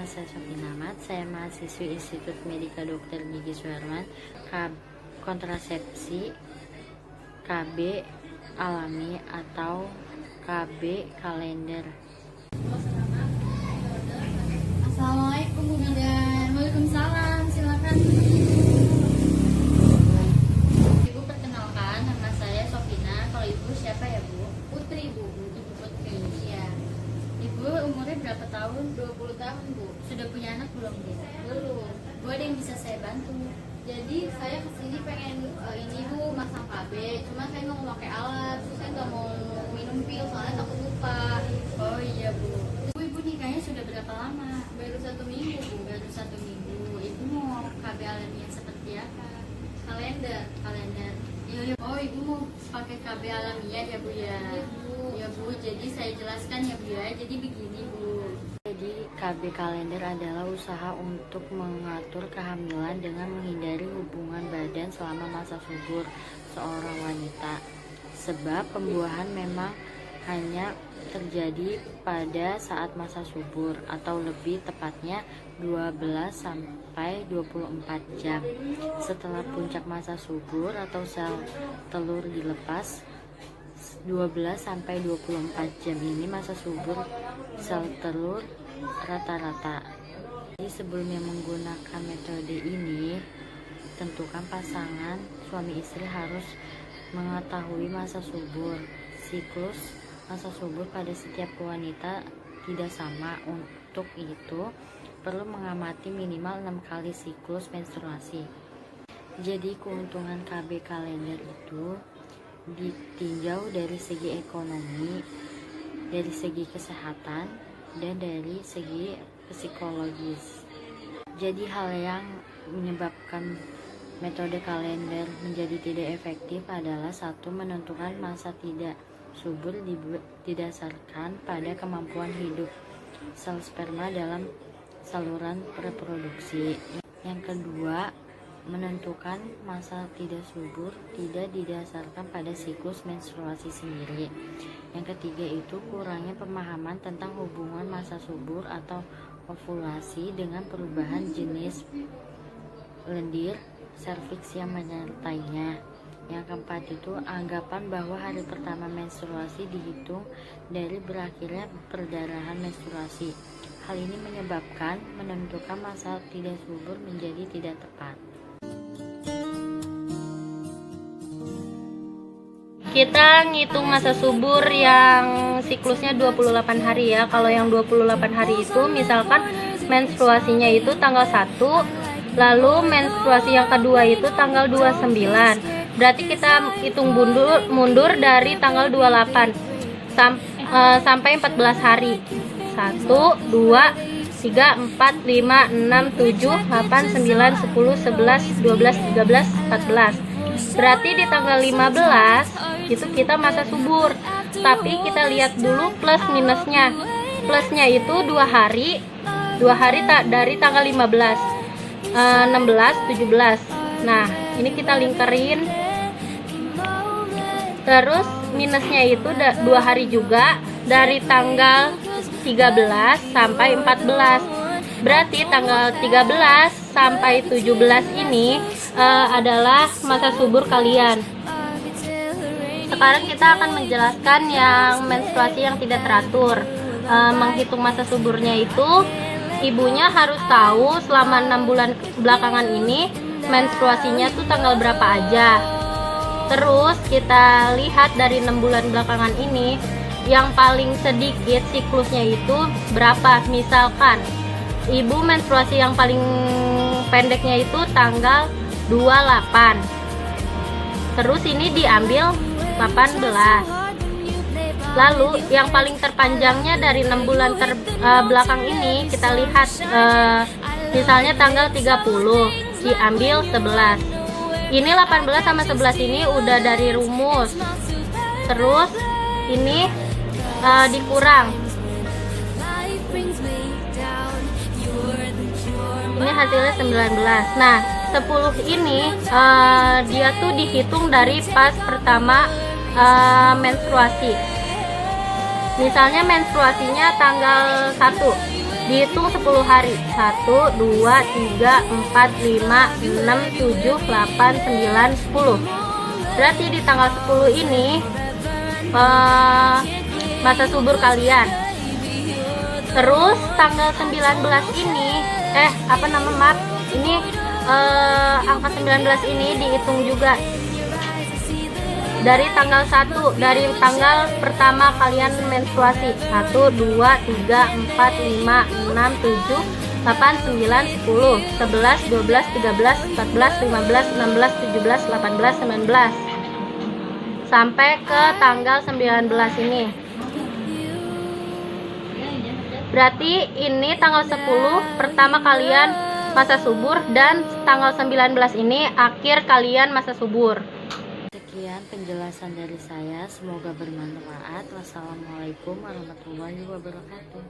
Nama saya Sofina Ahmad, saya mahasiswi Institut Medika Dr. Gigi Suherman, kontrasepsi, KB alami atau KB kalender. Assalamualaikum Bu Bidan. Waalaikumsalam, silakan. Ibu perkenalkan, nama saya Sofina. Kalau Ibu siapa ya Bu? Putri Bu. Ibu Putri. Iya. Ibu umurnya berapa tahun? 20 tahun Bu. Sudah punya anak belum Bu? Belum. Bu, ada yang bisa saya bantu? Jadi saya kesini pengen ini Bu, masang KB. Cuma saya nggak mau pakai alat. Terus saya nggak mau minum pil soalnya takut lupa. Oh iya Bu. Ibu nikahnya sudah berapa lama? Baru 1 minggu Bu. Baru 1 minggu. Ibu mau KB alamiah seperti apa? Kalender. Iya. Oh, Ibu mau pakai KB alamiah ya Bu ya? Iya Bu. Ya Bu, jadi saya jelaskan ya Bu ya. Jadi begini Bu. Jadi KB kalender adalah usaha untuk mengatur kehamilan dengan menghindari hubungan badan selama masa subur seorang wanita. Sebab pembuahan memang hanya terjadi pada saat masa subur atau lebih tepatnya 12 sampai 24 jam. Setelah puncak masa subur atau sel telur dilepas 12 sampai 24 jam ini masa subur sel telur rata-rata. Jadi sebelumnya menggunakan metode ini, tentukan pasangan suami istri harus mengetahui masa subur. Siklus masa subur pada setiap wanita tidak sama. Untuk itu perlu mengamati minimal 6 kali siklus menstruasi. Jadi keuntungan KB kalender itu ditinjau dari segi ekonomi, dari segi kesehatan, dan dari segi psikologis. Jadi hal yang menyebabkan metode kalender menjadi tidak efektif adalah satu, menentukan masa tidak subur didasarkan pada kemampuan hidup sel sperma dalam saluran reproduksi. Yang kedua, menentukan masa tidak subur tidak didasarkan pada siklus menstruasi sendiri. Yang ketiga itu kurangnya pemahaman tentang hubungan masa subur atau ovulasi dengan perubahan jenis lendir serviks yang menyertainya. Yang keempat itu anggapan bahwa hari pertama menstruasi dihitung dari berakhirnya perdarahan menstruasi. Hal ini menyebabkan menentukan masa tidak subur menjadi tidak tepat. Kita ngitung masa subur yang siklusnya 28 hari ya. Kalau yang 28 hari itu misalkan menstruasinya itu tanggal 1, lalu menstruasi yang kedua itu tanggal 29. Berarti kita hitung mundur dari tanggal 28 sampai 14 hari. 1, 2, 3, 4, 5, 6, 7, 8, 9, 10, 11, 12, 13, 14. Berarti di tanggal 15 itu kita masa subur. Tapi kita lihat dulu plus minusnya. Plusnya itu 2 hari dari tanggal 15, 16, 17. Nah, ini kita lingkarin. Terus minusnya itu 2 hari juga dari tanggal 13 sampai 14. Berarti tanggal 13 sampai 17 ini adalah masa subur kalian. Sekarang kita akan menjelaskan yang menstruasi yang tidak teratur. Menghitung masa suburnya itu, ibunya harus tahu selama 6 bulan belakangan ini menstruasinya tuh tanggal berapa aja. Terus kita lihat dari 6 bulan belakangan ini yang paling sedikit siklusnya itu berapa. Misalkan ibu menstruasi yang paling pendeknya itu tanggal 28. Terus ini diambil 18. Lalu yang paling terpanjangnya dari 6 bulan belakang ini kita lihat misalnya tanggal 30 diambil 11. Ini 18 sama 11 ini udah dari rumus. Terus ini dikurang. Ini hasilnya 19. Nah, 10 ini dia tuh dihitung dari pas pertama menstruasi. Misalnya menstruasinya tanggal 1. Dihitung 10 hari. 1, 2, 3, 4, 5, 6, 7, 8, 9, 10. Berarti di tanggal 10 ini masa subur kalian. Terus tanggal 19 ini ini angka 19 ini dihitung juga dari tanggal 1, dari tanggal pertama kalian menstruasi. 1, 2, 3, 4, 5, 6, 7, 8, 9, 10, 11, 12, 13, 14, 15, 16, 17, 18, 19 sampai ke tanggal 19 ini. Berarti ini tanggal 10 pertama kalian masa subur, dan tanggal 19 ini akhir kalian masa subur. Sekian penjelasan dari saya, semoga bermanfaat. Wassalamualaikum warahmatullahi wabarakatuh.